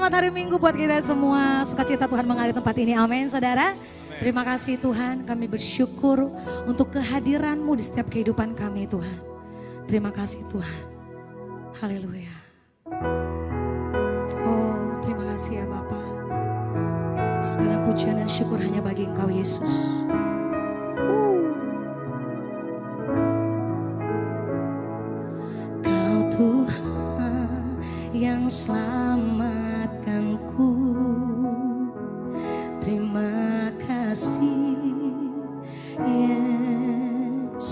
selamat hari Minggu buat kita semua. Sukacita Tuhan mengalir tempat ini. Amin, saudara. Terima kasih Tuhan, kami bersyukur untuk kehadiran-Mu di setiap kehidupan kami Tuhan. Terima kasih Tuhan. Haleluya. Oh, terima kasih ya Bapa. Segala pujian dan syukur hanya bagi Engkau Yesus. Kau Tuhan yang selamatkanku. Terima kasih Yesus.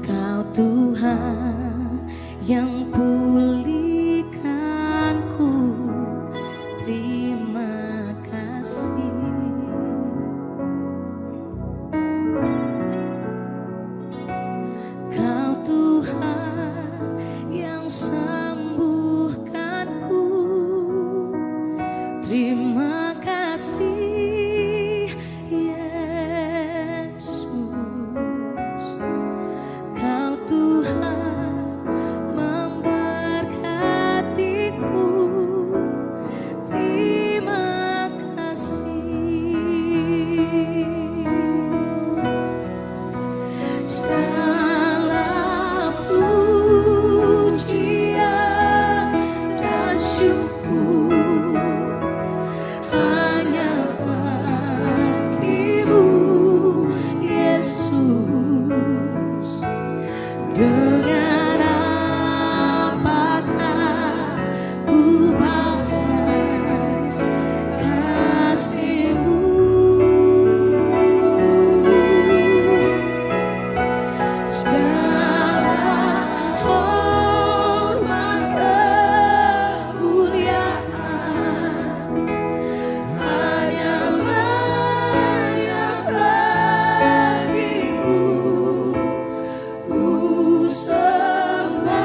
Kau Tuhan yang pulihkanku. Terima kasih. Kau Tuhan yang sembuhkanku. Terima kasih Yesus. Kau Tuhan memberkatiku. Terima kasih. Segala pujian dan syukur hanya bagimu Yesus. Dengan apakah ku balas kasih-Mu? Segala hormat kemuliaan hanyalah yang bagimu. Ku sembah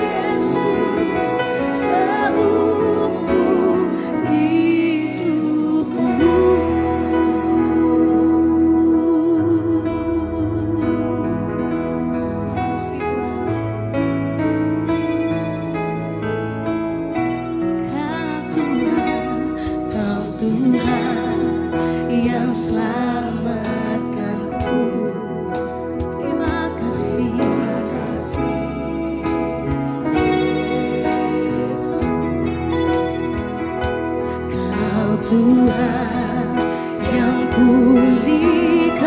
Yesus seumur hidupku. Kau Tuhan yang selamatkanku. Terima kasih. Kau Tuhan yang pulihkanku.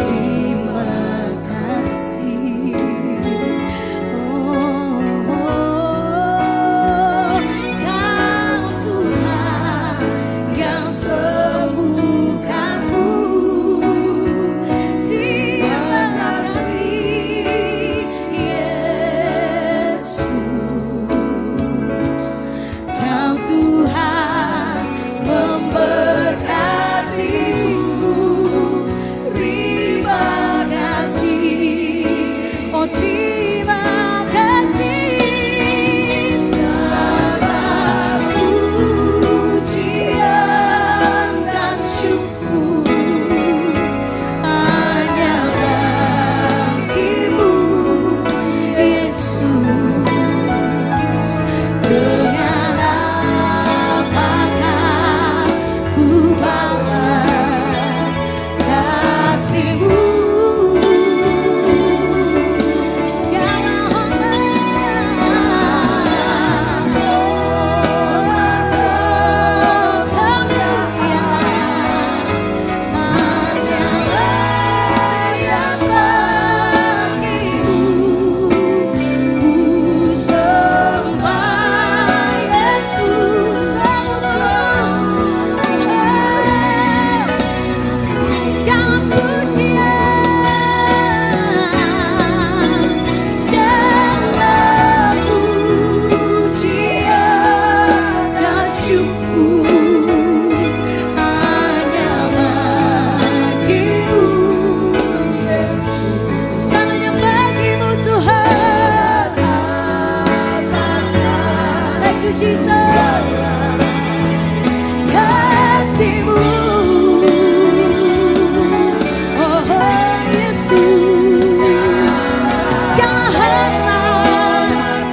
Terima kasih. Kau Tuhan yang sembuhkanku. Terima kasih Yesus. Kau Tuhan memberkatiku. Terima kasih. Oh terima kasih. Segala pujian dan syukur hanya bagimu Yesus. Dengan apakah ku balas kasih-Mu? Segala hormat kemuliaan hanyalah yang bagimu. Ku sembah Yesus seumur. Segala pujian, segala pujian dan syukur hanya bagimu Yesus. Segalanya bagimu Tuhan. Thank you Jesus. Kasih-Mu. Oh Yesus. Segala hormat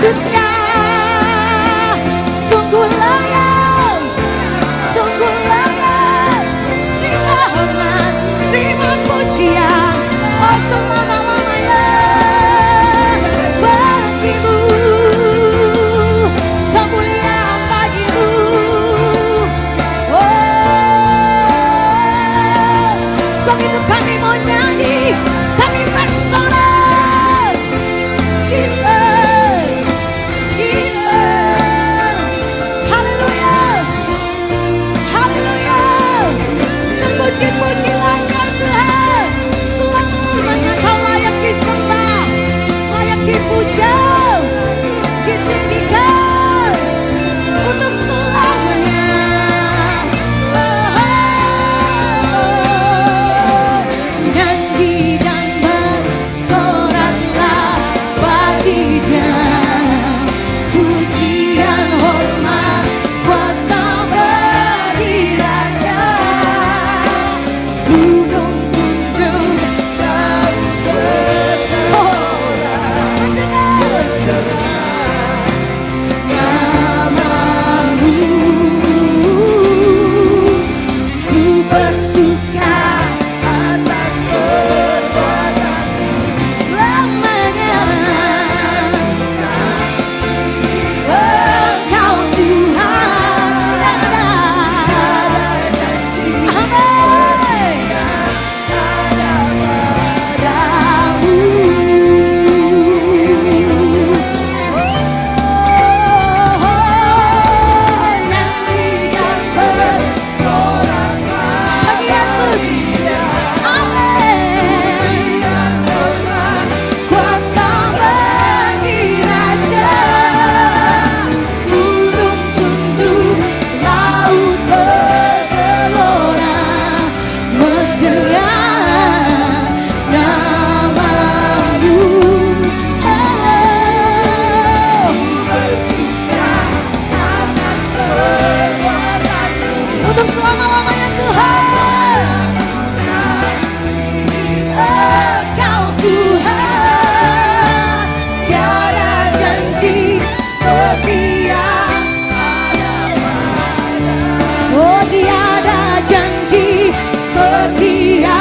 kudusnya. Sungguh layak, sungguh layak. Terima hormat, terima pujian, oh selama-lamanya. Bagimu, kemuliaan bagimu. Oh, sebab itu kami mau nyanyi, kami bersorak. Jesus, Jesus, haleluya, haleluya. Terpuji-pujilah Engkau Tuhan, selama-lamanya Kau layak disembah, layak dipuja, ditinggikan untuk selamanya. Nyanyi dan bersoraklah bagi Dia, pujian hormat kuasa bagi Raja. Gunung tunduk dan bergelora mendengar namamu. Ku bersuka atas perbuatanmu selamanya. Engkau Tuhan yang ada. Amin. Padamu. Nyanyi dan bersoraklah bagi Yesus. Amin. Kuasa bagi Raja. Gunung tunduk, laut bergelora, mendengar namamu. Oh, bersuka atas perbuatanmu untuk selama-lamanya Tuhan. Engkau Tuhan, tiada janji setia ada padamu. Oh, tiada janji setia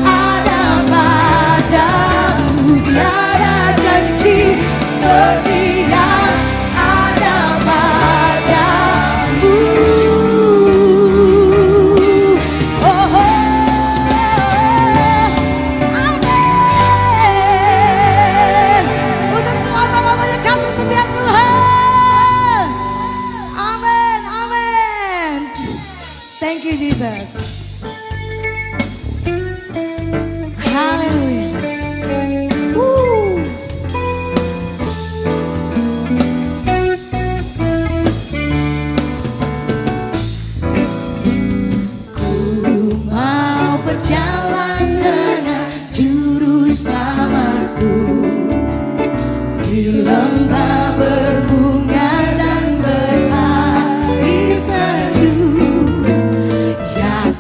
ada padamu. Tiada janji setia ada padamu. Oh, oh, amin. Untuk selama-lamanya kasih setia Tuhan. Amin, amin. Thank you Jesus. Haleluya. Woo. Ku mau berjalan dengan juru selamatku di lembah berbunga dan berair sejuk. Ya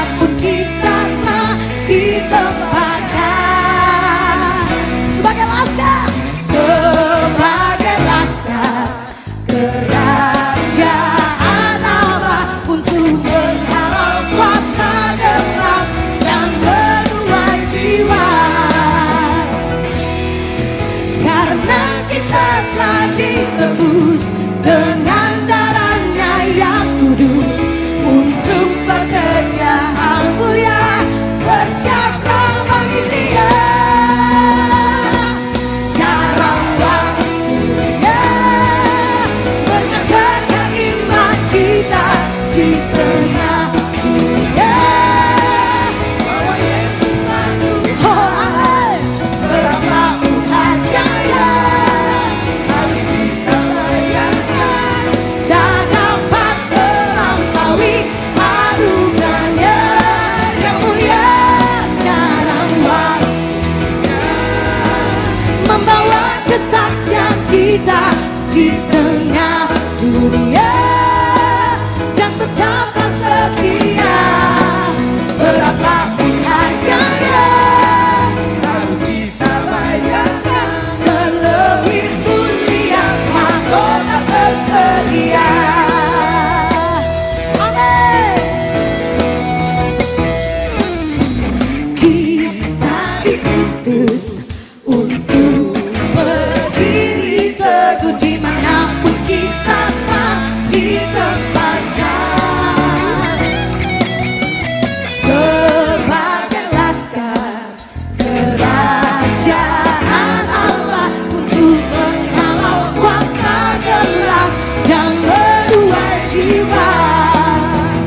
Dimanapun kita telah ditempatkan sebagai laskar, sebagai laskar kerajaan Allah untuk menghalau kuasa gelap dan menuai jiwa. Karena kita telah ditebus dengan darahnya yang kudus untuk pekerjaan mulia, bersiaplah bagi Dia. Sekarang waktunya menyatakan iman kita di tengah dunia bahwa Yesus satu. Oh amin. Berapa harganya harus kita bayarkan, tak dapat melampaui anugerahnya yang mulia. Sekarang waktunya membawa kesaksian kita di tengah dunia dan tetaplah setia. Berapapun harganya harus kita bayarkan, terlebih mulia mahkota tersedia. Amin. Kita diutus untuk berdiri teguh dimanapun kita telah ditempatkan, sebagai laskar kerajaan Allah untuk menghalau kuasa gelap dan menuai jiwa.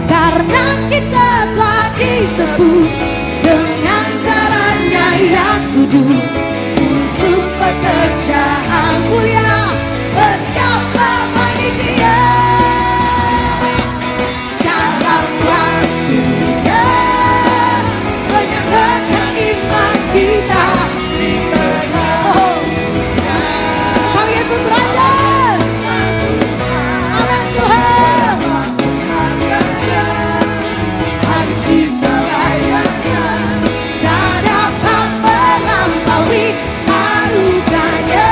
Karena kita telah ditebus dengan darahnya yang kudus untuk pekerjaan mulia, bersiaplah bagi Dia. Sekarang waktunya menyatakan iman kita di tengah dunia. Kau Yesus Raja. Amin Tuhan. Harus kita bayarkan, tak dapat melampaui anugerahnya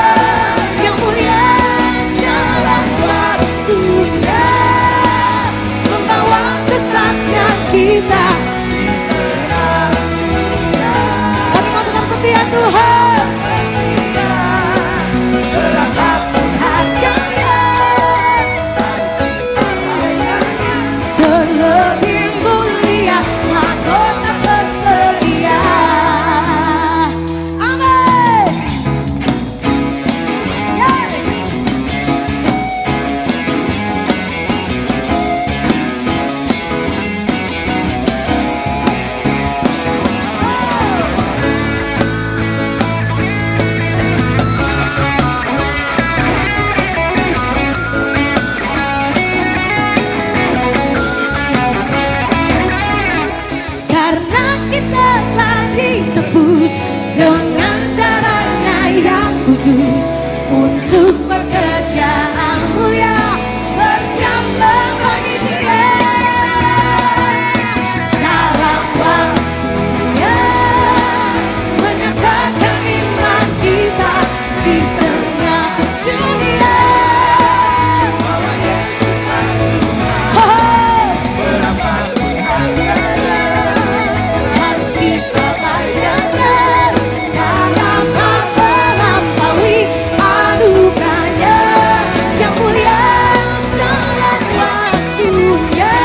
yang mulia. Sekarang waktunya membawa kesaksian kita di tengah dunia. Kami mau tetap setia Tuhan, berapapun harganya harus kita bayarkan, terlebih mulia mahkota tersedia. Amin. Yes. Karena kita telah ditebus dengan darahnya yang kudus untuk pekerjaan mulia, bersiaplah bagi Dia. Sekarang waktunya menyatakan iman kita di tengah dunia bahwa Yesus satu. Berapapun harganya harus kita bayarkan, tak dapat melampaui anugerahnya yang mulia. Sekarang waktunya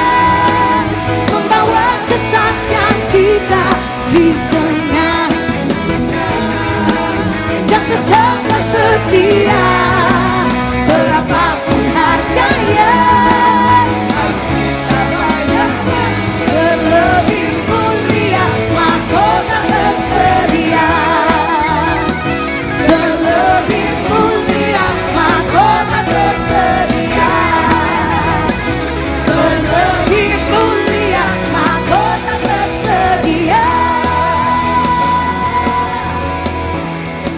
membawa kesaksian kita di tengah dunia dan tetaplah setia. Berapapun harganya harus kita bayarkan, terlebih mulia mahkota tersedia. Terlebih mulia mahkota tersedia. Terlebih mulia mahkota tersedia.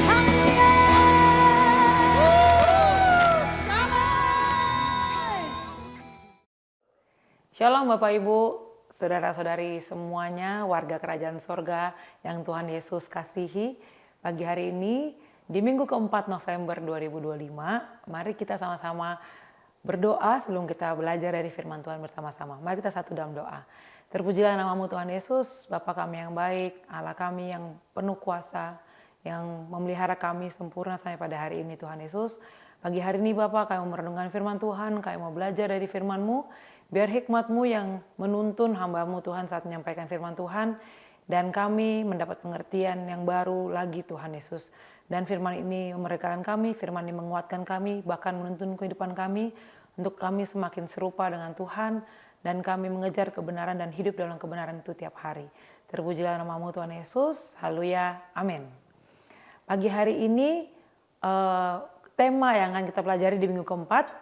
Haleluya. Shalom Bapak Ibu, saudara-saudari semuanya, warga kerajaan sorga yang Tuhan Yesus kasihi. Pagi hari ini, di minggu keempat November 2025, mari kita sama-sama berdoa sebelum kita belajar dari firman Tuhan bersama-sama. Mari kita satu dalam doa. Terpujilah namamu Tuhan Yesus, Bapa kami yang baik, Allah kami yang penuh kuasa, yang memelihara kami sempurna sampai pada hari ini Tuhan Yesus. Pagi hari ini Bapak, kami merenungkan firman Tuhan, kami mau belajar dari firman-Mu, biar hikmat-Mu yang menuntun hamba-Mu Tuhan saat menyampaikan firman Tuhan, dan kami mendapat pengertian yang baru lagi Tuhan Yesus. Dan firman ini memerdekakan kami, firman ini menguatkan kami, bahkan menuntun kehidupan kami, untuk kami semakin serupa dengan Tuhan, dan kami mengejar kebenaran dan hidup dalam kebenaran itu tiap hari. Terpujilah namamu Tuhan Yesus, haleluya, amin. Pagi hari ini, tema yang akan kita pelajari di minggu keempat,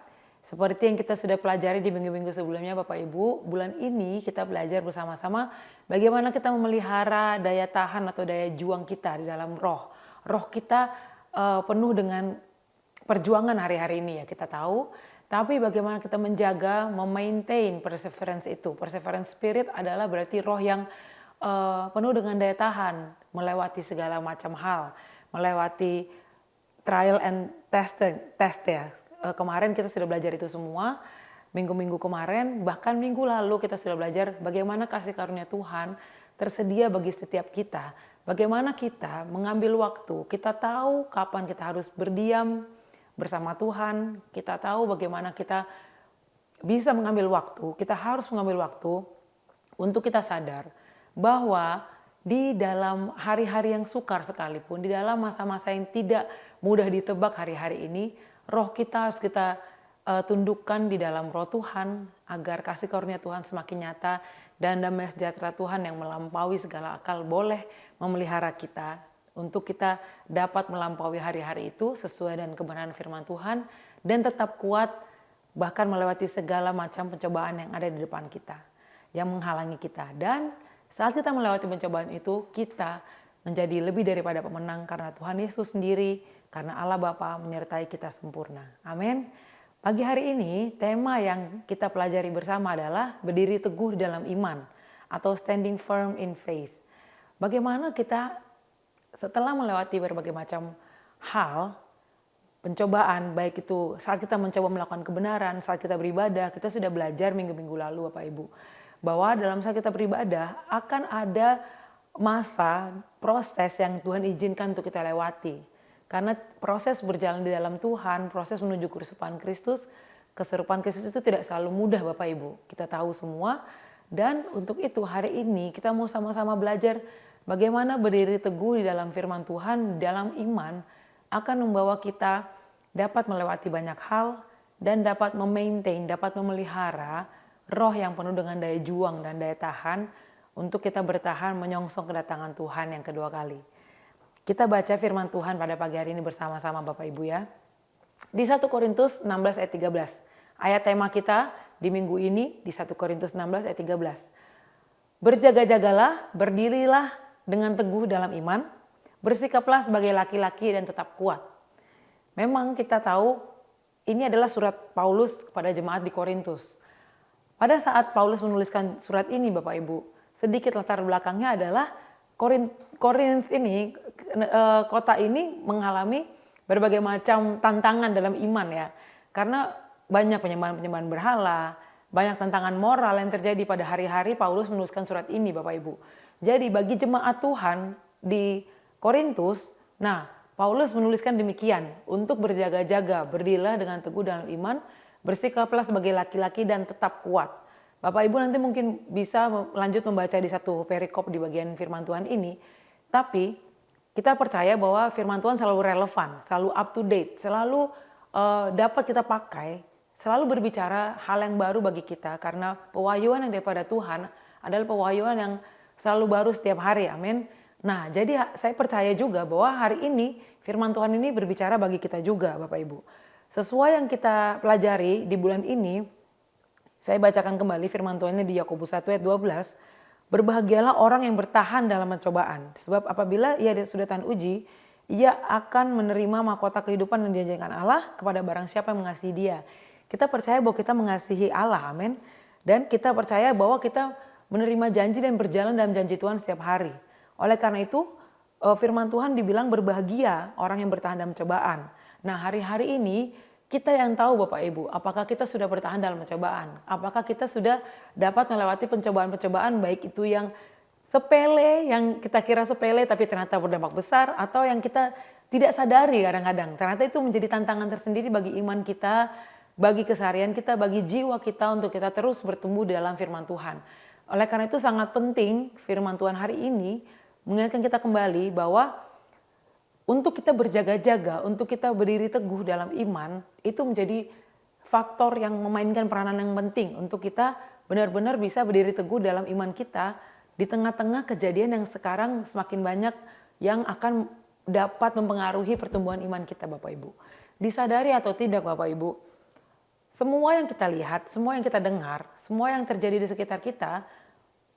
seperti yang kita sudah pelajari di minggu-minggu sebelumnya Bapak Ibu, bulan ini kita belajar bersama-sama bagaimana kita memelihara daya tahan atau daya juang kita di dalam roh. Roh kita penuh dengan perjuangan hari-hari ini ya kita tahu, tapi bagaimana kita menjaga, memaintain perseverance itu. Perseverance spirit adalah berarti roh yang penuh dengan daya tahan, melewati segala macam hal, melewati trial and test ya. Kemarin kita sudah belajar itu semua, minggu-minggu kemarin, bahkan minggu lalu kita sudah belajar bagaimana kasih karunia Tuhan tersedia bagi setiap kita. Bagaimana kita mengambil waktu, kita tahu kapan kita harus berdiam bersama Tuhan, kita tahu bagaimana kita bisa mengambil waktu, kita harus mengambil waktu untuk kita sadar bahwa di dalam hari-hari yang sukar sekalipun, di dalam masa-masa yang tidak mudah ditebak hari-hari ini, roh kita harus kita tundukkan di dalam roh Tuhan agar kasih karunia Tuhan semakin nyata dan damai sejahtera Tuhan yang melampaui segala akal boleh memelihara kita untuk kita dapat melampaui hari-hari itu sesuai dengan kebenaran firman Tuhan dan tetap kuat bahkan melewati segala macam pencobaan yang ada di depan kita yang menghalangi kita. Dan saat kita melewati pencobaan itu, kita menjadi lebih daripada pemenang karena Tuhan Yesus sendiri, karena Allah Bapa menyertai kita sempurna. Amin. Pagi hari ini, tema yang kita pelajari bersama adalah berdiri teguh di dalam iman atau standing firm in faith. Bagaimana kita setelah melewati berbagai macam hal, pencobaan, baik itu saat kita mencoba melakukan kebenaran, saat kita beribadah, kita sudah belajar minggu-minggu lalu Bapak Ibu, bahwa dalam saat kita beribadah akan ada masa proses yang Tuhan izinkan untuk kita lewati. Karena proses berjalan di dalam Tuhan, proses menuju keserupan Kristus, keserupaan Kristus itu tidak selalu mudah Bapak Ibu. Kita tahu semua dan untuk itu hari ini kita mau sama-sama belajar bagaimana berdiri teguh di dalam firman Tuhan, dalam iman akan membawa kita dapat melewati banyak hal dan dapat memaintain, dapat memelihara roh yang penuh dengan daya juang dan daya tahan untuk kita bertahan menyongsong kedatangan Tuhan yang kedua kali. Kita baca firman Tuhan pada pagi hari ini bersama-sama Bapak Ibu ya. Di 1 Korintus 16 ayat 13. Ayat tema kita di minggu ini di 1 Korintus 16 ayat 13. Berjaga-jagalah, berdirilah dengan teguh dalam iman, bersikaplah sebagai laki-laki dan tetap kuat. Memang kita tahu ini adalah surat Paulus kepada jemaat di Korintus. Pada saat Paulus menuliskan surat ini Bapak Ibu, sedikit latar belakangnya adalah Korintus ini, kota ini mengalami berbagai macam tantangan dalam iman ya. Karena banyak penyembahan-penyembahan berhala, banyak tantangan moral yang terjadi pada hari-hari Paulus menuliskan surat ini Bapak Ibu. Jadi bagi jemaat Tuhan di Korintus, nah Paulus menuliskan demikian, untuk berjaga-jaga, berdirilah dengan teguh dalam iman, bersikaplah sebagai laki-laki dan tetap kuat. Bapak Ibu nanti mungkin bisa lanjut membaca di satu perikop di bagian firman Tuhan ini. Tapi kita percaya bahwa firman Tuhan selalu relevan, selalu up to date, selalu dapat kita pakai, selalu berbicara hal yang baru bagi kita. Karena pewahyuan yang daripada Tuhan adalah pewahyuan yang selalu baru setiap hari, amin. Nah jadi saya percaya juga bahwa hari ini firman Tuhan ini berbicara bagi kita juga Bapak Ibu. Sesuai yang kita pelajari di bulan ini, saya bacakan kembali firman Tuhan di Yakobus 1 ayat 12. Berbahagialah orang yang bertahan dalam pencobaan. Sebab apabila ia sudah tahan uji, ia akan menerima mahkota kehidupan yang dijanjikan Allah kepada barang siapa yang mengasihi dia. Kita percaya bahwa kita mengasihi Allah, amin. Dan kita percaya bahwa kita menerima janji dan berjalan dalam janji Tuhan setiap hari. Oleh karena itu, firman Tuhan dibilang berbahagia orang yang bertahan dalam cobaan. Nah, hari-hari ini kita yang tahu Bapak Ibu, apakah kita sudah bertahan dalam cobaan? Apakah kita sudah dapat melewati pencobaan-pencobaan baik itu yang sepele, yang kita kira sepele tapi ternyata berdampak besar, atau yang kita tidak sadari kadang-kadang. Ternyata itu menjadi tantangan tersendiri bagi iman kita, bagi keseharian kita, bagi jiwa kita untuk kita terus bertumbuh dalam firman Tuhan. Oleh karena itu sangat penting firman Tuhan hari ini mengingatkan kita kembali bahwa untuk kita berjaga-jaga, untuk kita berdiri teguh dalam iman, itu menjadi faktor yang memainkan peranan yang penting untuk kita benar-benar bisa berdiri teguh dalam iman kita di tengah-tengah kejadian yang sekarang semakin banyak yang akan dapat mempengaruhi pertumbuhan iman kita Bapak Ibu. Disadari atau tidak Bapak Ibu, semua yang kita lihat, semua yang kita dengar, semua yang terjadi di sekitar kita,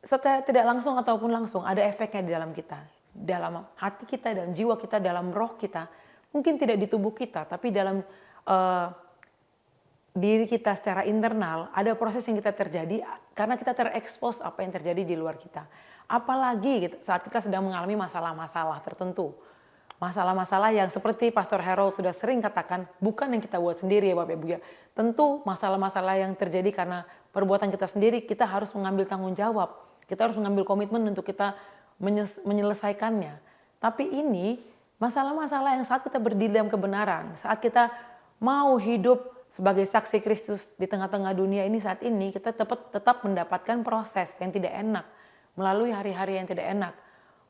secara tidak langsung ataupun langsung ada efeknya di dalam kita, dalam hati kita, dalam jiwa kita, dalam roh kita. Mungkin tidak di tubuh kita, tapi dalam diri kita secara internal ada proses yang kita terjadi karena kita terekspos apa yang terjadi di luar kita. Apalagi saat kita sedang mengalami masalah-masalah tertentu. Masalah-masalah yang seperti Pastor Harold sudah sering katakan, bukan yang kita buat sendiri ya Bapak Ibu ya. Tentu masalah-masalah yang terjadi karena perbuatan kita sendiri, kita harus mengambil tanggung jawab. Kita harus mengambil komitmen untuk kita menyelesaikannya. Tapi ini masalah-masalah yang saat kita berdiri dalam kebenaran, saat kita mau hidup sebagai saksi Kristus di tengah-tengah dunia ini saat ini, kita tetap mendapatkan proses yang tidak enak, melalui hari-hari yang tidak enak.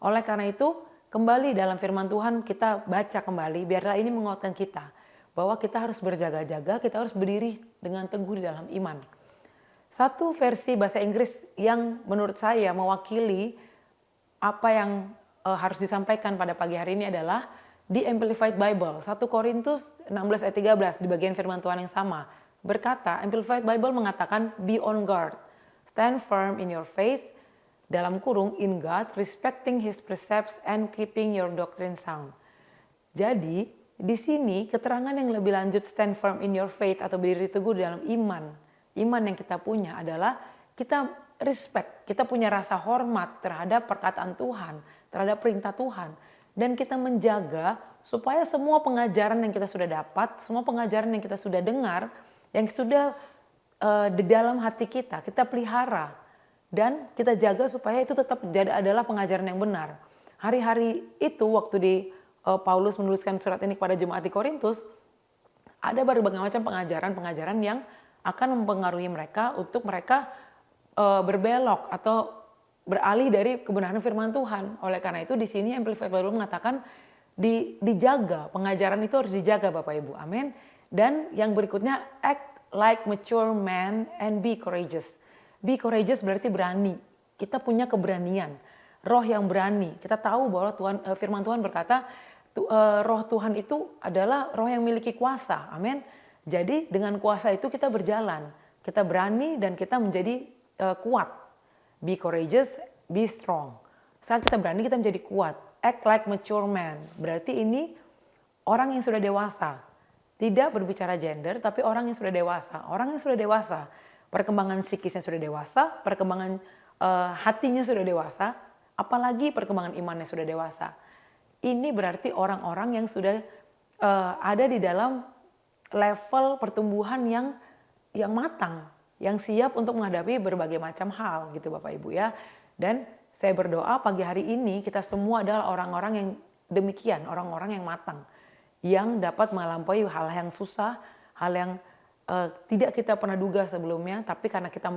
Oleh karena itu, kembali dalam firman Tuhan kita baca kembali, biarlah ini menguatkan kita, bahwa kita harus berjaga-jaga, kita harus berdiri dengan teguh di dalam iman. Satu versi bahasa Inggris yang menurut saya mewakili apa yang harus disampaikan pada pagi hari ini adalah di Amplified Bible. 1 Korintus 16 ayat 13 di bagian firman Tuhan yang sama. Berkata, Amplified Bible mengatakan, be on guard, stand firm in your faith, dalam kurung in God, respecting His precepts and keeping your doctrine sound. Jadi, di sini keterangan yang lebih lanjut stand firm in your faith atau berdiri teguh dalam iman. Iman yang kita punya adalah kita respect, kita punya rasa hormat terhadap perkataan Tuhan, terhadap perintah Tuhan. Dan kita menjaga supaya semua pengajaran yang kita sudah dapat, semua pengajaran yang kita sudah dengar, yang sudah di dalam hati kita pelihara. Dan kita jaga supaya itu tetap adalah pengajaran yang benar. Hari-hari itu waktu Paulus menuliskan surat ini kepada jemaat di Korintus, ada berbagai macam pengajaran-pengajaran yang akan mempengaruhi mereka untuk mereka berbelok atau beralih dari kebenaran firman Tuhan. Oleh karena itu di sini Amplified Bible mengatakan dijaga, pengajaran itu harus dijaga Bapak Ibu. Amin. Dan yang berikutnya, act like mature man and be courageous. Be courageous berarti berani. Kita punya keberanian, roh yang berani. Kita tahu bahwa firman Tuhan berkata, roh Tuhan itu adalah roh yang memiliki kuasa. Amin. Jadi dengan kuasa itu kita berjalan, kita berani dan kita menjadi kuat. Be courageous, be strong. Saat kita berani kita menjadi kuat. Act like mature man. Berarti ini orang yang sudah dewasa. Tidak berbicara gender, tapi orang yang sudah dewasa. Orang yang sudah dewasa, perkembangan psikisnya sudah dewasa, perkembangan hatinya sudah dewasa, apalagi perkembangan imannya sudah dewasa. Ini berarti orang-orang yang sudah ada di dalam level pertumbuhan yang matang, yang siap untuk menghadapi berbagai macam hal gitu Bapak Ibu ya. Dan saya berdoa pagi hari ini kita semua adalah orang-orang yang demikian, orang-orang yang matang, yang dapat melampaui hal yang susah, hal yang tidak kita pernah duga sebelumnya, tapi karena kita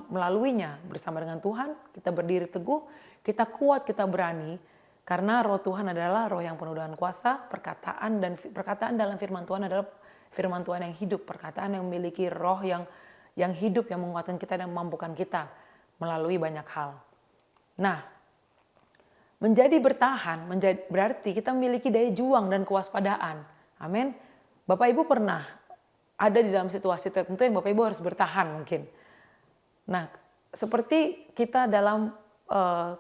melaluinya bersama dengan Tuhan, kita berdiri teguh, kita kuat, kita berani, karena roh Tuhan adalah roh yang penuh dengan kuasa, perkataan dalam firman Tuhan adalah firman Tuhan yang hidup, perkataan yang memiliki roh yang hidup, yang menguatkan kita dan memampukan kita melalui banyak hal. Nah, menjadi bertahan berarti kita memiliki daya juang dan kewaspadaan. Amin. Bapak Ibu pernah ada di dalam situasi tertentu yang Bapak Ibu harus bertahan mungkin. Nah, seperti kita dalam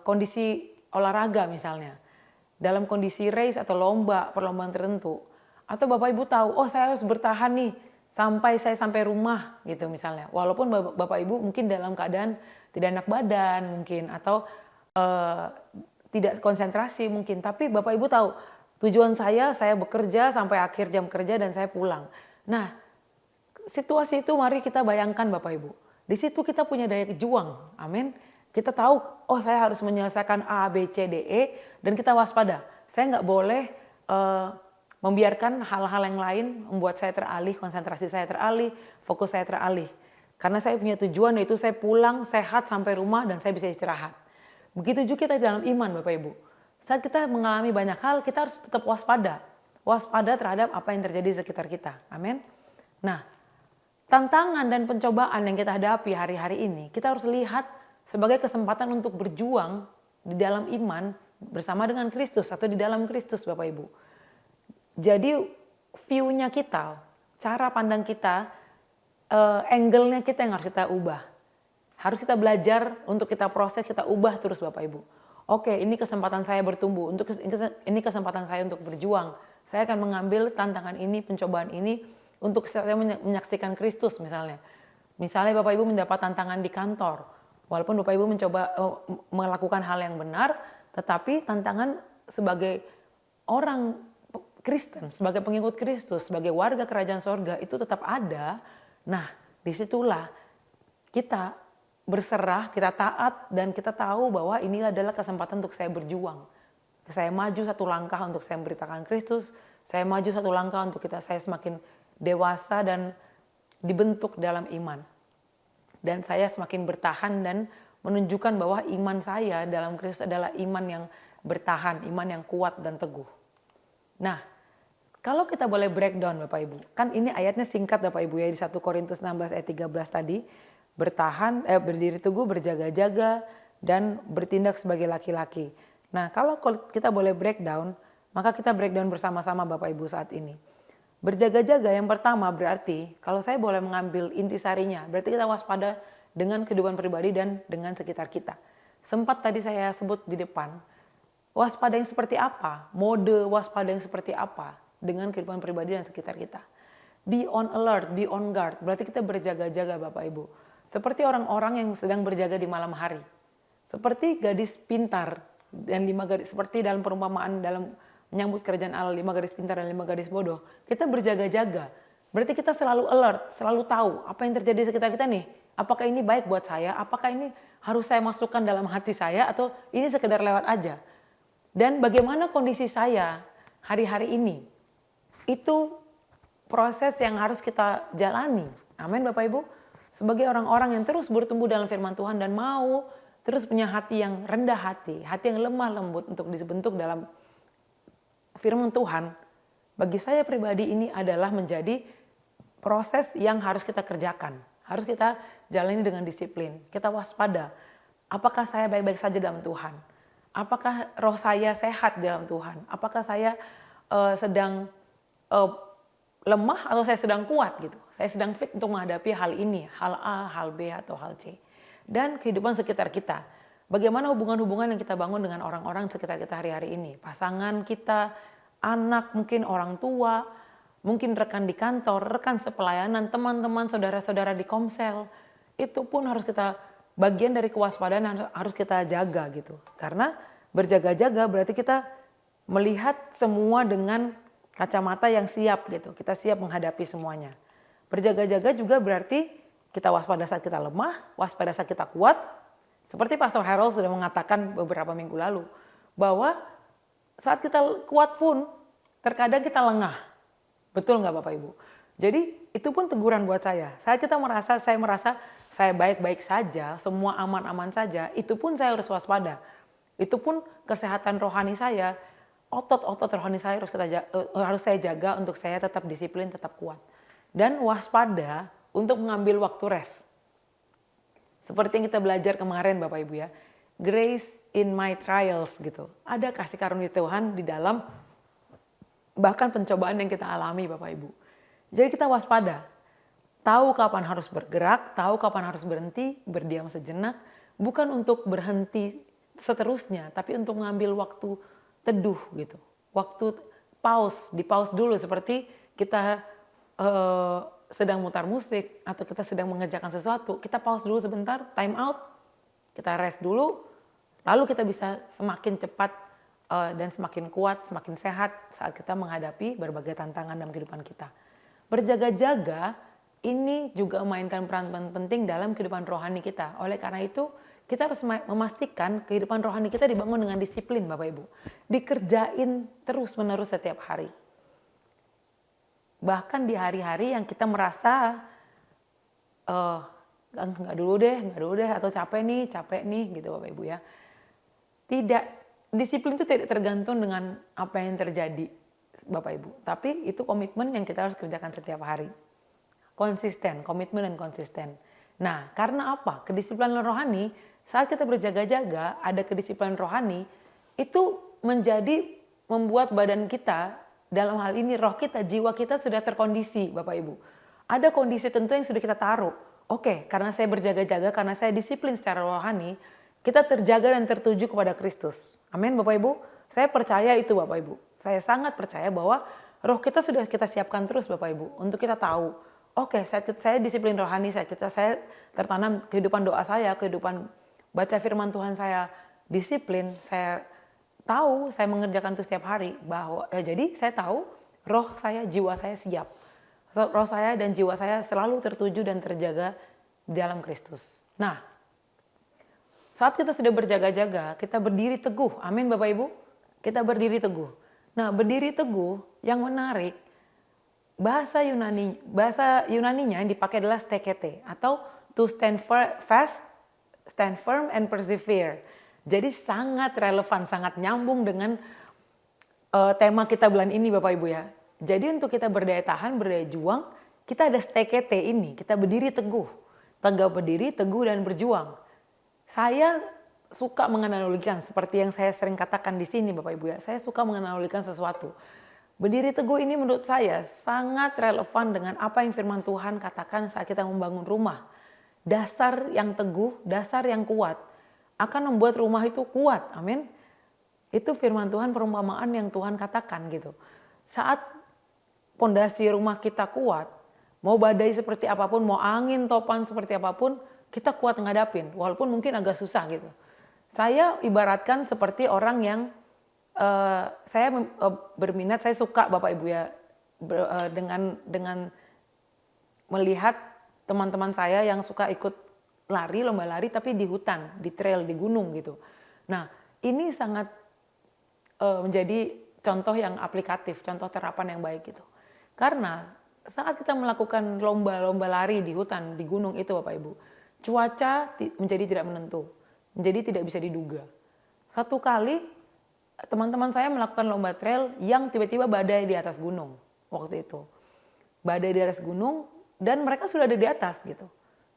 kondisi olahraga misalnya, dalam kondisi race atau perlombaan tertentu, atau Bapak Ibu tahu, oh saya harus bertahan nih, sampai saya sampai rumah gitu misalnya. Walaupun Bapak Ibu mungkin dalam keadaan tidak enak badan mungkin, atau tidak konsentrasi mungkin, tapi Bapak Ibu tahu tujuan saya bekerja sampai akhir jam kerja dan saya pulang. Nah, situasi itu mari kita bayangkan Bapak Ibu. Di situ kita punya daya juang, amin. Kita tahu, oh saya harus menyelesaikan A, B, C, D, E, dan kita waspada. Saya nggak boleh membiarkan hal-hal yang lain membuat saya teralih, konsentrasi saya teralih, fokus saya teralih. Karena saya punya tujuan, yaitu saya pulang sehat sampai rumah dan saya bisa istirahat. Begitu juga kita dalam iman Bapak Ibu. Saat kita mengalami banyak hal, kita harus tetap waspada. Waspada terhadap apa yang terjadi di sekitar kita. Amin. Nah, tantangan dan pencobaan yang kita hadapi hari-hari ini, kita harus lihat sebagai kesempatan untuk berjuang di dalam iman bersama dengan Kristus atau di dalam Kristus Bapak Ibu. Jadi view-nya kita, cara pandang kita, angle-nya kita yang harus kita ubah. Harus kita belajar untuk kita proses, kita ubah terus Bapak Ibu. Oke, ini kesempatan saya bertumbuh, ini kesempatan saya untuk berjuang. Saya akan mengambil tantangan ini, pencobaan ini untuk saya menyaksikan Kristus misalnya. Misalnya Bapak Ibu mendapat tantangan di kantor. Walaupun Bapak Ibu mencoba melakukan hal yang benar, tetapi tantangan sebagai orang Kristen, sebagai pengikut Kristus, sebagai warga kerajaan sorga itu tetap ada. Nah, disitulah kita berserah, kita taat, dan kita tahu bahwa ini adalah kesempatan untuk saya berjuang. Saya maju satu langkah untuk saya memberitakan Kristus, saya maju satu langkah untuk saya semakin dewasa dan dibentuk dalam iman. Dan saya semakin bertahan dan menunjukkan bahwa iman saya dalam Kristus adalah iman yang bertahan, iman yang kuat dan teguh. Nah, kalau kita boleh breakdown Bapak Ibu, kan ini ayatnya singkat Bapak Ibu ya, di 1 Korintus 16 ayat 13 tadi, berdiri teguh, berjaga-jaga, dan bertindak sebagai laki-laki. Nah, kalau kita boleh breakdown, maka kita breakdown bersama-sama Bapak Ibu saat ini. Berjaga-jaga yang pertama berarti, kalau saya boleh mengambil intisarinya, berarti kita waspada dengan kehidupan pribadi dan dengan sekitar kita. Sempat tadi saya sebut di depan, waspada yang seperti apa, mode waspada yang seperti apa dengan kehidupan pribadi dan sekitar kita. Be on alert, be on guard, berarti kita berjaga-jaga Bapak Ibu. Seperti orang-orang yang sedang berjaga di malam hari. Seperti gadis pintar dan 5 gadis, seperti dalam perumpamaan dalam menyambut kerajaan Allah, 5 gadis pintar dan 5 gadis bodoh. Kita berjaga-jaga. Berarti kita selalu alert, selalu tahu apa yang terjadi di sekitar kita nih. Apakah ini baik buat saya? Apakah ini harus saya masukkan dalam hati saya atau ini sekedar lewat aja? Dan bagaimana kondisi saya hari-hari ini? Itu proses yang harus kita jalani. Amin Bapak Ibu. Sebagai orang-orang yang terus bertumbuh dalam firman Tuhan dan mau terus punya hati yang rendah hati yang lemah lembut untuk dibentuk dalam firman Tuhan, bagi saya pribadi ini adalah menjadi proses yang harus kita kerjakan. Harus kita jalani dengan disiplin. Kita waspada. Apakah saya baik-baik saja dalam Tuhan? Apakah roh saya sehat dalam Tuhan? Apakah saya sedang lemah atau saya sedang kuat gitu? Saya sedang fit untuk menghadapi hal ini, hal A, hal B, atau hal C. Dan kehidupan sekitar kita. Bagaimana hubungan-hubungan yang kita bangun dengan orang-orang sekitar kita hari-hari ini. Pasangan kita, anak, mungkin orang tua, mungkin rekan di kantor, rekan sepelayanan, teman-teman, saudara-saudara di komsel. Itu pun harus kita, bagian dari kewaspadaan yang harus kita jaga gitu. Karena berjaga-jaga berarti kita melihat semua dengan kacamata yang siap gitu. Kita siap menghadapi semuanya. Berjaga-jaga juga berarti kita waspada saat kita lemah, waspada saat kita kuat. Seperti Pastor Harold sudah mengatakan beberapa minggu lalu, bahwa saat kita kuat pun terkadang kita lengah. Betul nggak Bapak Ibu? Jadi itu pun teguran buat saya. Saat saya merasa saya baik-baik saja, semua aman-aman saja, itu pun saya harus waspada. Itu pun kesehatan rohani saya, otot-otot rohani saya harus saya jaga untuk saya tetap disiplin, tetap kuat. Dan waspada untuk mengambil waktu rest. Seperti yang kita belajar kemarin Bapak Ibu ya. Grace in my trials gitu. Ada kasih karunia Tuhan di dalam bahkan pencobaan yang kita alami Bapak Ibu. Jadi kita waspada. Tahu kapan harus bergerak, tahu kapan harus berhenti, berdiam sejenak. Bukan untuk berhenti seterusnya, tapi untuk mengambil waktu teduh gitu. Waktu pause, di pause dulu seperti kita sedang mutar musik atau kita sedang mengerjakan sesuatu, kita pause dulu sebentar, time out, kita rest dulu, lalu kita bisa semakin cepat dan semakin kuat, semakin sehat saat kita menghadapi berbagai tantangan dalam kehidupan kita. Berjaga-jaga ini juga memainkan peran penting dalam kehidupan rohani kita. Oleh karena itu, kita harus memastikan kehidupan rohani kita dibangun dengan disiplin, Bapak Ibu. Dikerjain terus-menerus setiap hari. Bahkan di hari-hari yang kita merasa nggak dulu deh, atau capek nih gitu Bapak Ibu ya. Tidak, disiplin itu tidak tergantung dengan apa yang terjadi Bapak Ibu. Tapi itu komitmen yang kita harus kerjakan setiap hari. Konsisten, komitmen dan konsisten. Nah, karena apa? Kedisiplinan rohani, saat kita berjaga-jaga, ada kedisiplinan rohani, itu membuat badan kita, dalam hal ini roh kita, jiwa kita sudah terkondisi, Bapak Ibu. Ada kondisi tentu yang sudah kita taruh. Oke, karena saya berjaga-jaga, karena saya disiplin secara rohani, kita terjaga dan tertuju kepada Kristus. Amin, Bapak Ibu. Saya percaya itu, Bapak Ibu. Saya sangat percaya bahwa roh kita sudah kita siapkan terus, Bapak Ibu, untuk kita tahu. Oke, saya disiplin rohani, saya tertanam kehidupan doa saya, kehidupan baca firman Tuhan saya disiplin, saya tahu, saya mengerjakan itu setiap hari. Jadi saya tahu roh saya, jiwa saya siap. Roh saya dan jiwa saya selalu tertuju dan terjaga di dalam Kristus. Nah, saat kita sudah berjaga-jaga, kita berdiri teguh. Amin Bapak Ibu. Kita berdiri teguh. Nah, berdiri teguh yang menarik, bahasa Yunaninya yang dipakai adalah stekete atau to stand fast, stand firm and persevere. Jadi sangat relevan, sangat nyambung dengan tema kita bulan ini Bapak Ibu ya. Jadi untuk kita berdaya tahan, berdaya juang, kita ada stekete ini, kita berdiri teguh. Tegak berdiri, teguh dan berjuang. Saya suka menganalogikan seperti yang saya sering katakan di sini Bapak Ibu ya. Saya suka menganalogikan sesuatu. Berdiri teguh ini menurut saya sangat relevan dengan apa yang firman Tuhan katakan saat kita membangun rumah. Dasar yang teguh, dasar yang kuat akan membuat rumah itu kuat. Amin. Itu firman Tuhan, perumpamaan yang Tuhan katakan gitu. Saat pondasi rumah kita kuat, mau badai seperti apapun, mau angin topan seperti apapun, kita kuat ngadapin. Walaupun mungkin agak susah gitu. Saya ibaratkan seperti orang yang saya berminat, saya suka Bapak Ibu ya dengan melihat teman-teman saya yang suka ikut lari, lomba lari tapi di hutan, di trail, di gunung gitu. Nah, ini sangat menjadi contoh yang aplikatif, contoh terapan yang baik gitu. Karena saat kita melakukan lomba-lomba lari di hutan, di gunung itu Bapak Ibu, cuaca menjadi tidak menentu, menjadi tidak bisa diduga. Satu kali teman-teman saya melakukan lomba trail yang tiba-tiba badai di atas gunung waktu itu. Badai di atas gunung dan mereka sudah ada di atas gitu.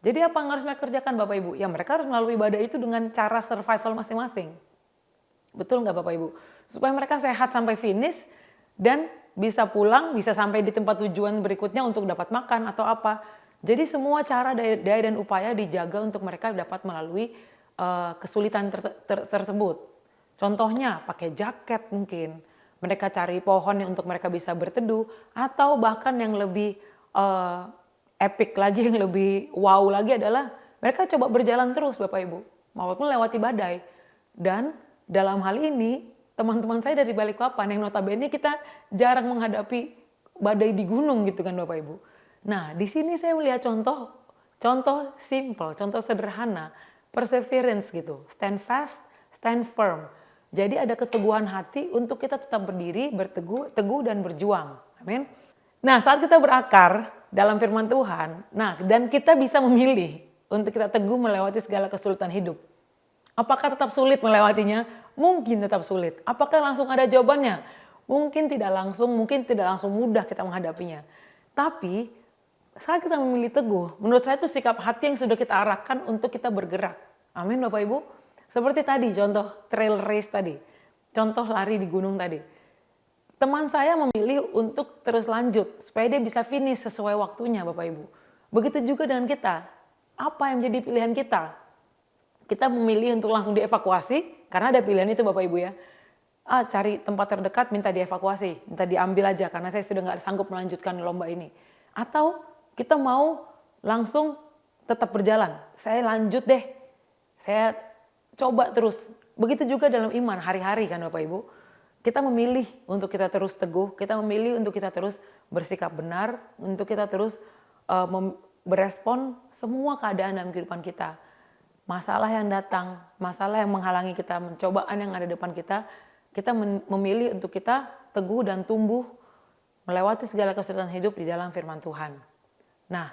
Jadi apa yang harus mereka kerjakan Bapak Ibu? Ya mereka harus melalui badai itu dengan cara survival masing-masing. Betul nggak Bapak Ibu? Supaya mereka sehat sampai finish dan bisa pulang, bisa sampai di tempat tujuan berikutnya untuk dapat makan atau apa. Jadi semua cara, daya dan upaya dijaga untuk mereka dapat melalui kesulitan tersebut. Contohnya pakai jaket mungkin, mereka cari pohon yang untuk mereka bisa berteduh, atau bahkan yang lebih epic lagi, yang lebih wow lagi adalah mereka coba berjalan terus Bapak Ibu, walaupun lewati badai. Dan dalam hal ini teman-teman saya dari Balikpapan yang notabene kita jarang menghadapi badai di gunung gitu kan Bapak Ibu. Nah di sini saya melihat contoh simple, contoh sederhana, perseverance gitu, stand fast, stand firm. Jadi ada keteguhan hati untuk kita tetap berdiri, teguh dan berjuang. Amin. Nah, saat kita berakar dalam firman Tuhan, dan kita bisa memilih untuk kita teguh melewati segala kesulitan hidup. Apakah tetap sulit melewatinya? Mungkin tetap sulit. Apakah langsung ada jawabannya? Mungkin tidak langsung mudah kita menghadapinya. Tapi saat kita memilih teguh, menurut saya itu sikap hati yang sudah kita arahkan untuk kita bergerak. Amin Bapak Ibu. Seperti tadi contoh trail race tadi, contoh lari di gunung tadi. Teman saya memilih untuk terus lanjut supaya dia bisa finish sesuai waktunya Bapak Ibu. Begitu juga dengan kita. Apa yang menjadi pilihan kita? Kita memilih untuk langsung dievakuasi karena ada pilihan itu Bapak Ibu ya. Cari tempat terdekat minta dievakuasi, minta diambil aja karena saya sudah nggak sanggup melanjutkan lomba ini. Atau kita mau langsung tetap berjalan. Saya lanjut deh, saya coba terus. Begitu juga dalam iman hari-hari kan Bapak Ibu. Kita memilih untuk kita terus teguh, kita memilih untuk kita terus bersikap benar, untuk kita terus berespon semua keadaan dalam kehidupan kita. Masalah yang datang, masalah yang menghalangi kita, cobaan yang ada di depan kita memilih untuk kita teguh dan tumbuh melewati segala kesulitan hidup di dalam firman Tuhan. Nah,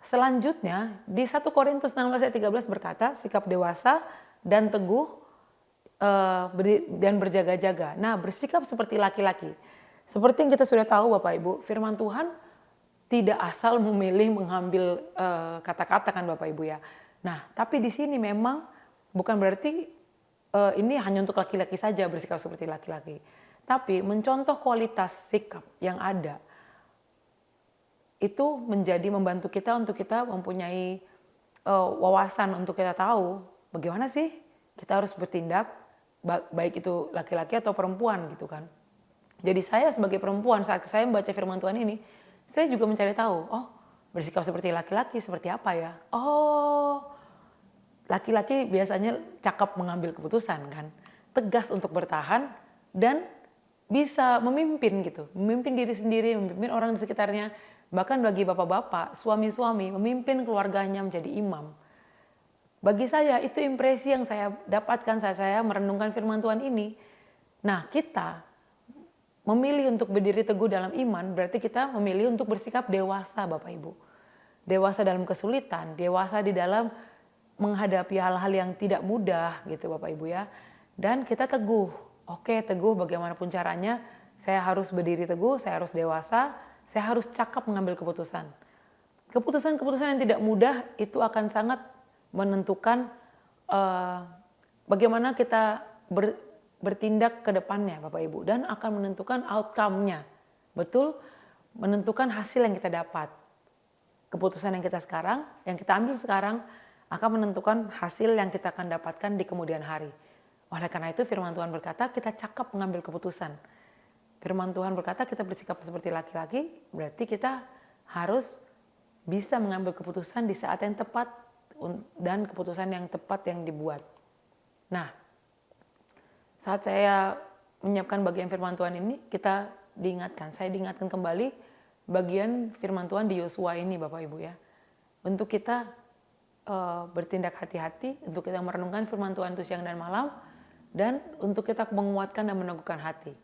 selanjutnya di 1 Korintus 16 ayat 13 berkata, sikap dewasa dan teguh dan berjaga-jaga. Nah, bersikap seperti laki-laki. Seperti yang kita sudah tahu Bapak Ibu, firman Tuhan tidak asal memilih mengambil kata-kata kan Bapak Ibu ya. Nah, tapi di sini memang bukan berarti ini hanya untuk laki-laki saja bersikap seperti laki-laki. Tapi mencontoh kualitas sikap yang ada, itu menjadi membantu kita untuk kita mempunyai wawasan untuk kita tahu bagaimana sih kita harus bertindak, baik itu laki-laki atau perempuan gitu kan. Jadi saya sebagai perempuan saat saya membaca firman Tuhan ini, saya juga mencari tahu, oh bersikap seperti laki-laki seperti apa ya? Oh, laki-laki biasanya cakap mengambil keputusan kan, tegas untuk bertahan dan bisa memimpin gitu, memimpin diri sendiri, memimpin orang di sekitarnya. Bahkan bagi bapak-bapak, suami-suami memimpin keluarganya menjadi imam. Bagi saya itu impresi yang saya dapatkan saat saya merenungkan firman Tuhan ini. Nah, kita memilih untuk berdiri teguh dalam iman berarti kita memilih untuk bersikap dewasa Bapak Ibu. Dewasa dalam kesulitan, dewasa di dalam menghadapi hal-hal yang tidak mudah gitu Bapak Ibu ya. Dan kita teguh, oke teguh bagaimanapun caranya, saya harus berdiri teguh, saya harus dewasa, saya harus cakap mengambil keputusan. Keputusan-keputusan yang tidak mudah itu akan sangat menentukan bagaimana kita bertindak ke depannya Bapak Ibu. Dan akan menentukan outcome-nya, betul, menentukan hasil yang kita dapat. Keputusan yang kita ambil sekarang, akan menentukan hasil yang kita akan dapatkan di kemudian hari. Oleh karena itu firman Tuhan berkata kita cakap mengambil keputusan. Firman Tuhan berkata kita bersikap seperti laki-laki, berarti kita harus bisa mengambil keputusan di saat yang tepat dan keputusan yang tepat yang dibuat. Nah, saat saya menyiapkan bagian firman Tuhan ini, saya diingatkan kembali bagian firman Tuhan di Yosua ini Bapak Ibu ya. Untuk kita bertindak hati-hati, untuk kita merenungkan firman Tuhan itu siang dan malam, dan untuk kita menguatkan dan meneguhkan hati.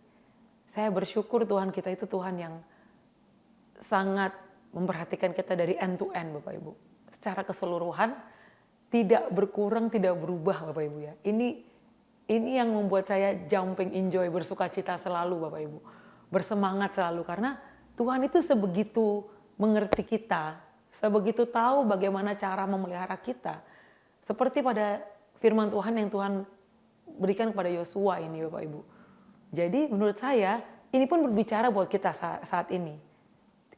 Saya bersyukur Tuhan kita itu Tuhan yang sangat memperhatikan kita dari end to end Bapak Ibu. Secara keseluruhan, tidak berkurang, tidak berubah Bapak Ibu ya. Ini yang membuat saya jumping enjoy, bersuka cita selalu Bapak Ibu. Bersemangat selalu karena Tuhan itu sebegitu mengerti kita, sebegitu tahu bagaimana cara memelihara kita. Seperti pada firman Tuhan yang Tuhan berikan kepada Yosua ini Bapak Ibu. Jadi menurut saya ini pun berbicara buat kita saat ini.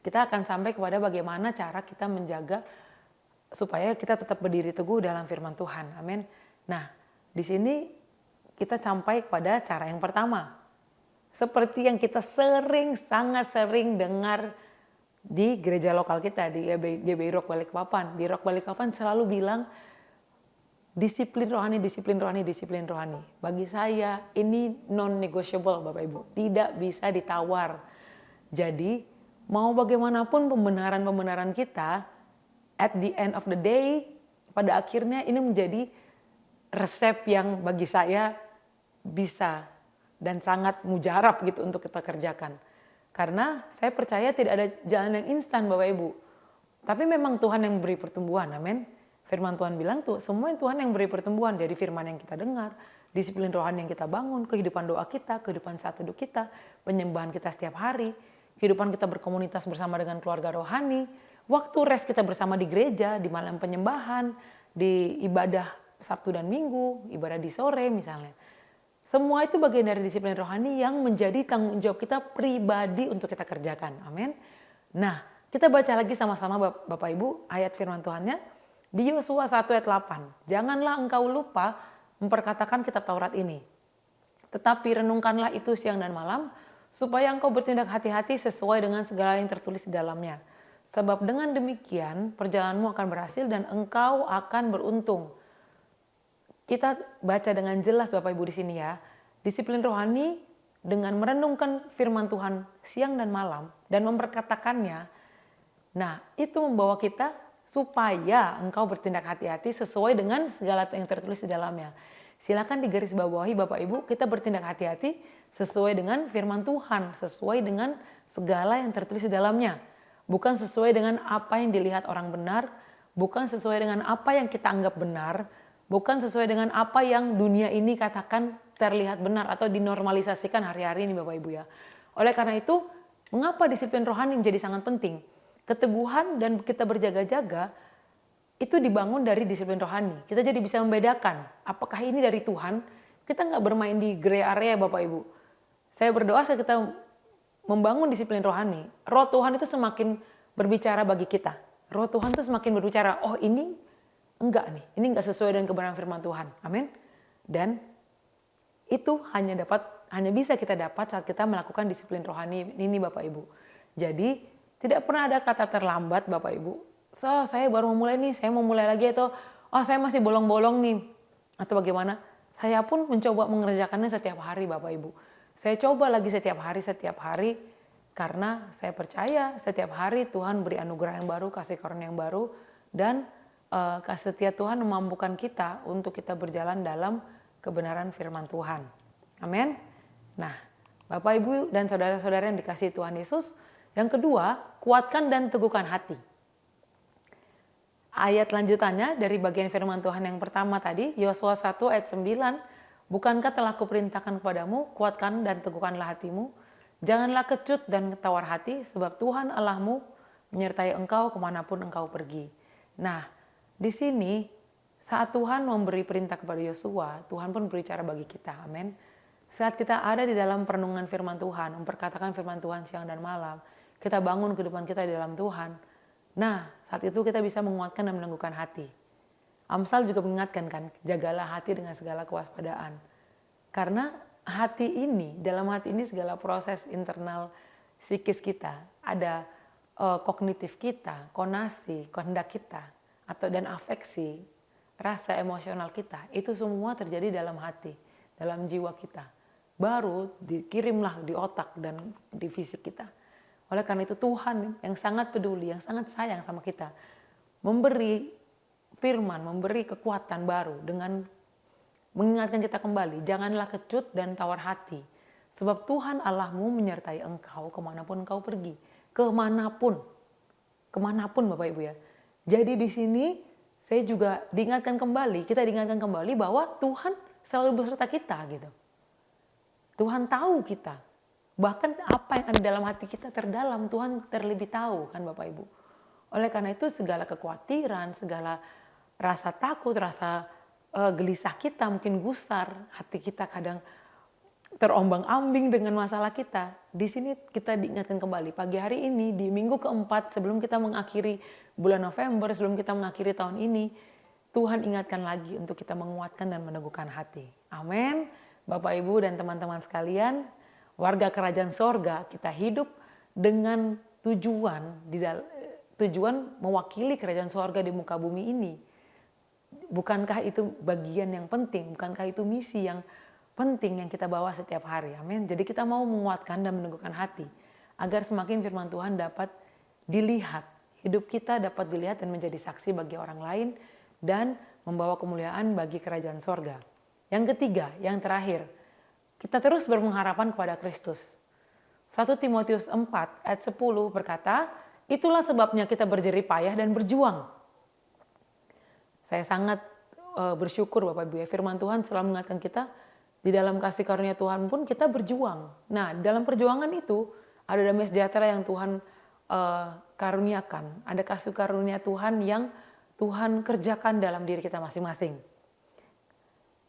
Kita akan sampai kepada bagaimana cara kita menjaga supaya kita tetap berdiri teguh dalam firman Tuhan. Amin. Nah, di sini kita sampai kepada cara yang pertama. Seperti yang kita sangat sering dengar di gereja lokal kita, di GBI Rock Balikpapan. Di Rock Balikpapan selalu bilang disiplin rohani, disiplin rohani, disiplin rohani. Bagi saya ini non-negotiable Bapak Ibu, tidak bisa ditawar. Jadi mau bagaimanapun pembenaran kita, at the end of the day, pada akhirnya ini menjadi resep yang bagi saya bisa dan sangat mujarab gitu untuk kita kerjakan. Karena saya percaya tidak ada jalan yang instan Bapak Ibu. Tapi memang Tuhan yang beri pertumbuhan, amin. Firman Tuhan bilang tuh, semua Tuhan yang beri pertumbuhan dari firman yang kita dengar, disiplin rohani yang kita bangun, kehidupan doa kita, kehidupan saat teduh kita, penyembahan kita setiap hari, kehidupan kita berkomunitas bersama dengan keluarga rohani, waktu rest kita bersama di gereja, di malam penyembahan, di ibadah Sabtu dan Minggu, ibadah di sore misalnya. Semua itu bagian dari disiplin rohani yang menjadi tanggung jawab kita pribadi untuk kita kerjakan. Amin. Nah, kita baca lagi sama-sama Bapak Ibu ayat firman Tuhannya di Yosua 1 ayat 8. Janganlah engkau lupa memperkatakan kitab Taurat ini. Tetapi renungkanlah itu siang dan malam supaya engkau bertindak hati-hati sesuai dengan segala yang tertulis di dalamnya. Sebab dengan demikian perjalananmu akan berhasil dan engkau akan beruntung. Kita baca dengan jelas Bapak Ibu di sini ya. Disiplin rohani dengan merenungkan firman Tuhan siang dan malam dan memperkatakannya. Nah, itu membawa kita supaya engkau bertindak hati-hati sesuai dengan segala yang tertulis di dalamnya. Silakan digarisbawahi Bapak Ibu, kita bertindak hati-hati sesuai dengan firman Tuhan, sesuai dengan segala yang tertulis di dalamnya. Bukan sesuai dengan apa yang dilihat orang benar, bukan sesuai dengan apa yang kita anggap benar, bukan sesuai dengan apa yang dunia ini katakan terlihat benar atau dinormalisasikan hari-hari ini Bapak Ibu ya. Oleh karena itu, mengapa disiplin rohani menjadi sangat penting? Keteguhan dan kita berjaga-jaga itu dibangun dari disiplin rohani. Kita jadi bisa membedakan apakah ini dari Tuhan. Kita nggak bermain di gray area Bapak Ibu. Saya berdoa saat kita membangun disiplin rohani, roh Tuhan itu semakin berbicara bagi kita. Roh Tuhan itu semakin berbicara, oh ini enggak nih, ini enggak sesuai dengan kebenaran firman Tuhan. Amin. Dan itu hanya bisa kita dapat saat kita melakukan disiplin rohani ini Bapak Ibu. Jadi tidak pernah ada kata terlambat Bapak Ibu. So, saya baru mau mulai nih, saya mau mulai lagi atau oh saya masih bolong-bolong nih. Atau bagaimana? Saya pun mencoba mengerjakannya setiap hari Bapak Ibu. Saya coba lagi setiap hari karena saya percaya setiap hari Tuhan beri anugerah yang baru, kasih karunia yang baru dan kasih setia Tuhan memampukan kita untuk kita berjalan dalam kebenaran firman Tuhan. Amin. Nah, Bapak Ibu dan saudara-saudara yang dikasihi Tuhan Yesus, yang kedua, kuatkan dan teguhkan hati. Ayat lanjutannya dari bagian firman Tuhan yang pertama tadi, Yosua 1 ayat 9, bukankah telah kuperintahkan kepadamu, kuatkan dan teguhkanlah hatimu, janganlah kecut dan tawar hati, sebab Tuhan Allahmu menyertai engkau kemanapun engkau pergi. Nah, di sini saat Tuhan memberi perintah kepada Yosua, Tuhan pun berbicara bagi kita, amin. Saat kita ada di dalam perenungan firman Tuhan, memperkatakan firman Tuhan siang dan malam, kita bangun kehidupan kita di dalam Tuhan. Nah, saat itu kita bisa menguatkan dan meneguhkan hati. Amsal juga mengingatkan kan, jagalah hati dengan segala kewaspadaan. Karena hati ini, dalam hati ini segala proses internal psikis kita, ada kognitif kita, konasi, kehendak kita, dan afeksi, rasa emosional kita, itu semua terjadi dalam hati, dalam jiwa kita. Baru dikirimlah di otak dan di fisik kita. Oleh karena itu Tuhan yang sangat peduli, yang sangat sayang sama kita, memberi firman, memberi kekuatan baru dengan mengingatkan kita kembali, janganlah kecut dan tawar hati. Sebab Tuhan Allahmu menyertai engkau kemanapun engkau pergi. Kemanapun Bapak Ibu ya. Jadi di sini saya juga kita diingatkan kembali bahwa Tuhan selalu beserta kita gitu. Tuhan tahu kita. Bahkan apa yang ada dalam hati kita terdalam, Tuhan terlebih tahu kan Bapak Ibu. Oleh karena itu segala kekhawatiran, segala rasa takut, rasa gelisah kita, mungkin gusar, hati kita kadang terombang-ambing dengan masalah kita. Di sini kita diingatkan kembali pagi hari ini di minggu keempat sebelum kita mengakhiri bulan November, sebelum kita mengakhiri tahun ini, Tuhan ingatkan lagi untuk kita menguatkan dan meneguhkan hati. Amin. Bapak Ibu dan teman-teman sekalian, warga kerajaan sorga, kita hidup dengan tujuan mewakili kerajaan sorga di muka bumi ini. Bukankah itu bagian yang penting? Bukankah itu misi yang penting yang kita bawa setiap hari? Amin. Jadi kita mau menguatkan dan meneguhkan hati agar semakin firman Tuhan dapat dilihat, hidup kita dapat dilihat dan menjadi saksi bagi orang lain dan membawa kemuliaan bagi kerajaan sorga. Yang ketiga, yang terakhir, kita terus berpengharapan kepada Kristus. 1 Timotius 4 ayat 10 berkata, itulah sebabnya kita berjerih payah dan berjuang. Saya sangat bersyukur Bapak Ibu ya, firman Tuhan selalu mengingatkan kita di dalam kasih karunia Tuhan pun kita berjuang. Nah, dalam perjuangan itu ada damai sejahtera yang Tuhan karuniakan. Ada kasih karunia Tuhan yang Tuhan kerjakan dalam diri kita masing-masing.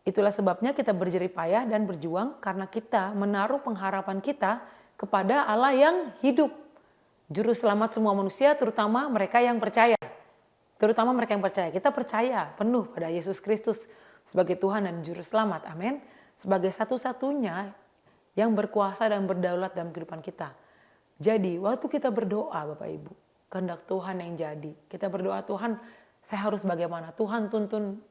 Itulah sebabnya kita berjerih payah dan berjuang karena kita menaruh pengharapan kita kepada Allah yang hidup. Juru selamat semua manusia, terutama mereka yang percaya. Kita percaya penuh pada Yesus Kristus sebagai Tuhan dan Juru Selamat. Amin. Sebagai satu-satunya yang berkuasa dan berdaulat dalam kehidupan kita. Jadi waktu kita berdoa Bapak Ibu, kehendak Tuhan yang jadi. Kita berdoa, Tuhan saya harus bagaimana? Tuhan tuntun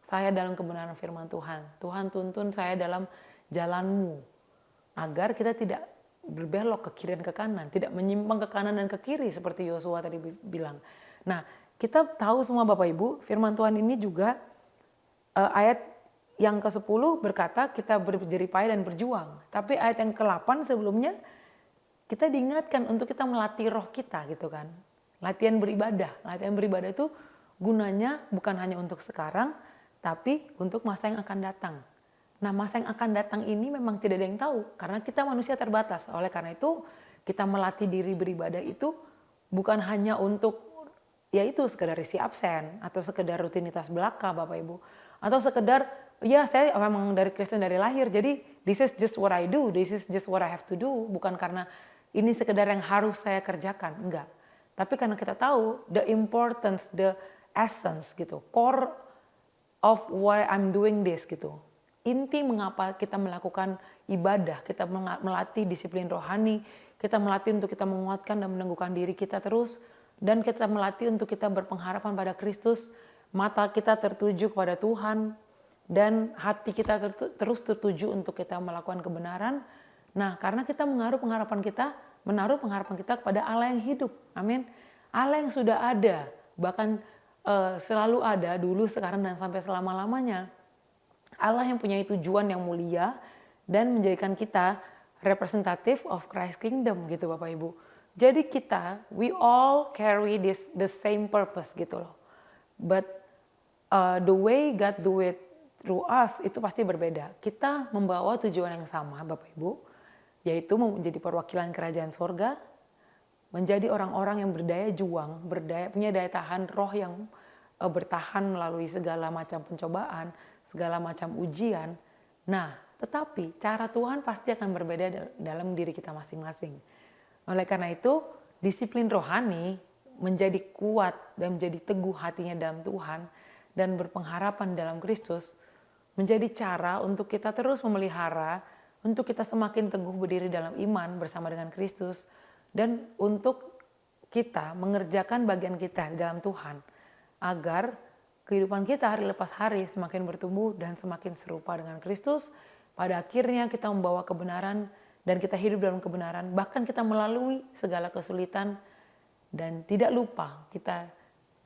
saya dalam kebenaran firman Tuhan. Tuhan tuntun saya dalam jalan-Mu. Agar kita tidak berbelok ke kiri dan ke kanan. Tidak menyimpang ke kanan dan ke kiri seperti Yosua tadi bilang. Nah, kita tahu semua Bapak Ibu, firman Tuhan ini juga ayat yang ke-10 berkata kita berjerih payah dan berjuang. Tapi ayat yang ke-8 sebelumnya kita diingatkan untuk kita melatih roh kita gitu kan. Latihan beribadah. Latihan beribadah itu gunanya bukan hanya untuk sekarang, tapi untuk masa yang akan datang. Nah, masa yang akan datang ini memang tidak ada yang tahu karena kita manusia terbatas. Oleh karena itu kita melatih diri beribadah itu bukan hanya untuk yaitu sekedar isi absen atau sekedar rutinitas belaka Bapak Ibu. Atau sekedar ya saya memang dari Kristen dari lahir jadi this is just what I do, this is just what I have to do. Bukan karena ini sekedar yang harus saya kerjakan, enggak. Tapi karena kita tahu the importance, the essence gitu, core of why I'm doing this gitu. Inti mengapa kita melakukan ibadah, kita melatih disiplin rohani, kita melatih untuk kita menguatkan dan meneguhkan diri kita terus, dan kita melatih untuk kita berpengharapan pada Kristus, mata kita tertuju kepada Tuhan, dan hati kita terus tertuju untuk kita melakukan kebenaran. Nah, karena kita menaruh pengharapan kita kepada Allah yang hidup. Amin. Allah yang sudah ada, bahkan selalu ada dulu, sekarang, dan sampai selama-lamanya. Allah yang punya tujuan yang mulia dan menjadikan kita representative of Christ Kingdom gitu Bapak Ibu. Jadi kita, we all carry the same purpose gitu loh. But the way God do it through us itu pasti berbeda. Kita membawa tujuan yang sama Bapak Ibu, yaitu menjadi perwakilan kerajaan sorga, menjadi orang-orang yang berdaya juang, punya daya tahan roh yang bertahan melalui segala macam pencobaan, segala macam ujian. Nah, tetapi cara Tuhan pasti akan berbeda dalam diri kita masing-masing. Oleh karena itu, disiplin rohani menjadi kuat dan menjadi teguh hatinya dalam Tuhan dan berpengharapan dalam Kristus menjadi cara untuk kita terus memelihara, untuk kita semakin teguh berdiri dalam iman bersama dengan Kristus, dan untuk kita mengerjakan bagian kita di dalam Tuhan agar kehidupan kita hari lepas hari semakin bertumbuh dan semakin serupa dengan Kristus. Pada akhirnya kita membawa kebenaran dan kita hidup dalam kebenaran, bahkan kita melalui segala kesulitan. Dan tidak lupa kita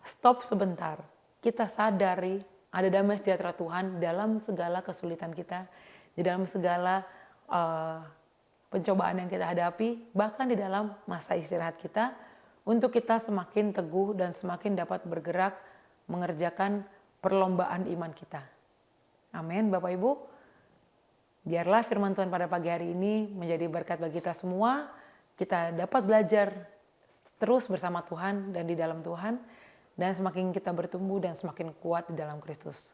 stop sebentar, kita sadari ada damai sejahtera Tuhan dalam segala kesulitan kita, di dalam segala pencobaan yang kita hadapi, bahkan di dalam masa istirahat kita, untuk kita semakin teguh dan semakin dapat bergerak mengerjakan perlombaan iman kita. Amin Bapak Ibu. Biarlah firman Tuhan pada pagi hari ini menjadi berkat bagi kita semua. Kita dapat belajar terus bersama Tuhan dan di dalam Tuhan. Dan semakin kita bertumbuh dan semakin kuat di dalam Kristus.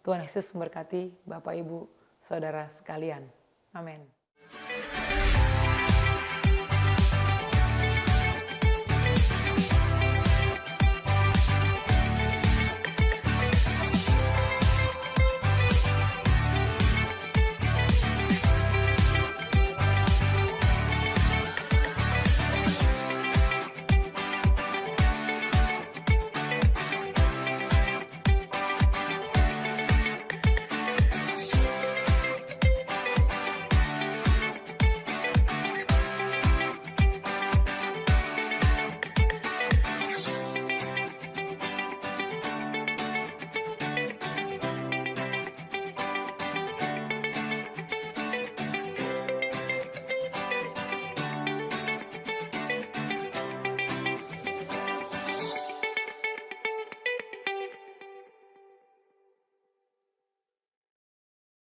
Tuhan Yesus memberkati Bapak Ibu Saudara sekalian. Amin.